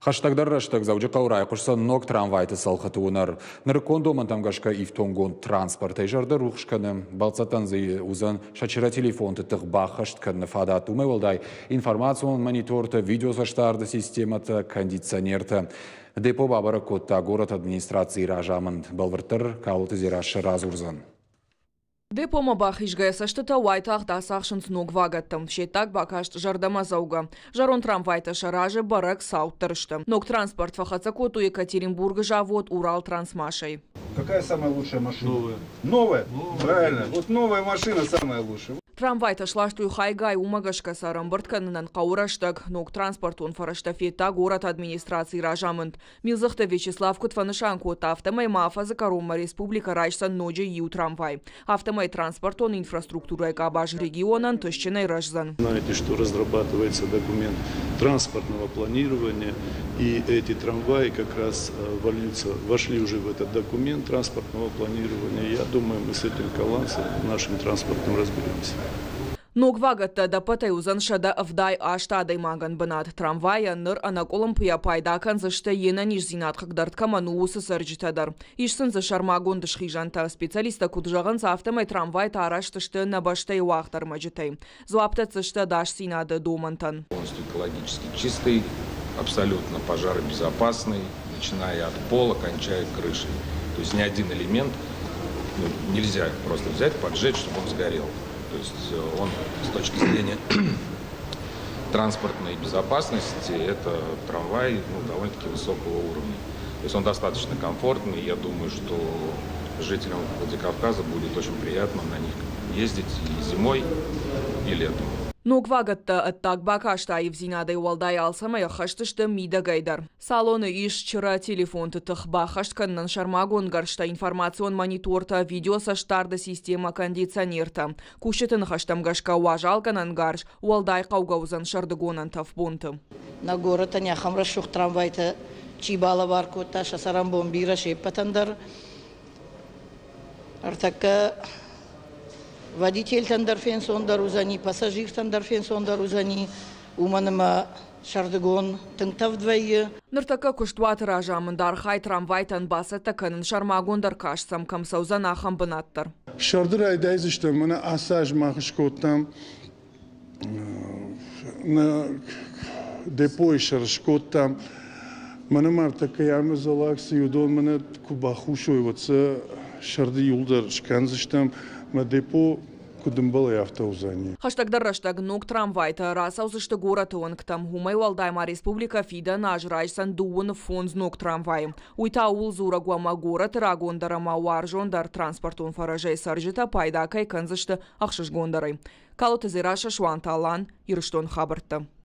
Хаштагдар раштаг завжди қаурай құшса ног трамвайты салқыты онар. Ныркондо мантамгашка ивтонгон транспорт айжарды рухшканы. Балцатан зы узан шачыра телефон тытық бақыштканы фадат умевалдай. Информацион мониторты, видеозаштарды систематы, кондиционерты. Депо бабара котта город администрации ражамын. Балвыртыр калуты зирашы разурзан. Депома бахишгая саштыта уайтах дасахшынт ног вагаттым. Шеттак бакашт жардама зауга. Жарон трамвайта шараже барак сауттырышты. Ног транспорт фахаца коту Екатеринбурга жавод Урал трансмашей. Какая самая лучшая машина? Новая. Новая? Правильно. Вот новая машина самая лучшая. Трамвайта шлаштуй хайгай умагашка сарамбыртканынан қауыраштаг. Ног транспортун фараштафета город администрации ражамынд. Милзахта Вячеслав Кутванышан кота автомай мафаза Карома республика райшсан ноджи ю трамвай. Автомай транспортон инфраструктура кабаж регионан тощиной рajзан. Знаете, что разрабатывается документ транспортного планирования, и эти трамваи как раз вошли уже в этот документ транспортного планирования. Я думаю, мы с этим калансом нашим транспортом разберемся. Ног вагатта да патай узан шада авдай аштадай маган банат трамвая ныр анаколым пыя пайдакан зашта ена ниш зинатқық дартка мануысы сарджитадар. Ишсын за шармагон дышхижанта специалиста куджаган за автомай трамвай тараштышты набаштай уақтар маджитай. Зуаптат зашта даш синады домантан. Полностью экологически чистый, абсолютно пожаробезопасный, начиная от пола, кончая крышей. То есть ни один элемент нельзя просто взять, поджечь, чтобы он сгорел. То есть он с точки зрения транспортной безопасности, это трамвай довольно-таки высокого уровня. То есть он достаточно комфортный. Я думаю, что жителям Владикавказа будет очень приятно на них ездить и зимой, и летом. Ног вагатта аттак бакаштай взинадай уалдай алсамая хаштышты мида гайдар. Салоны ишчыра телефон тытых бахаштканнан шармагон гаршта информацион мониторта видео саштарды система кондиционерта. Кушетын хаштамгашка уажалканан гарш уалдай қаугаузан шардыгонан тавбунты. На город аня хамрашух трамвайта чибала баркота шасарамбон бира шеппатандар. Артака водитель тандарфен сондар узани, пассажир тандарфен сондар узани, уманыма шардыгон тыңтав двое. Ныртака куштуаты ражамын дархай трамвайтан басата канын шармагондар кашсам камсаузан ахам бынаттар. Шардыр айдайзышты мына ассаж махышкоттам, на депо шарышкоттам, мына мартака ямыз алаксы юдон мына кубахушой ватса шарды юлдар шканзыштам, на депо кудымбалы автоузани. Хаштагдар раштаг ног трамвайта расаузышты город онктам. Хумай Валдайма республика фида нажрайсан дуын фонз ног трамвай. Уйта ул зурагуама город рагондарама уаржондар транспортун фаражай саржита пайда кайканзышты ахшыш гондарай. Калуты зираша шуанталан ирыштон хабарты.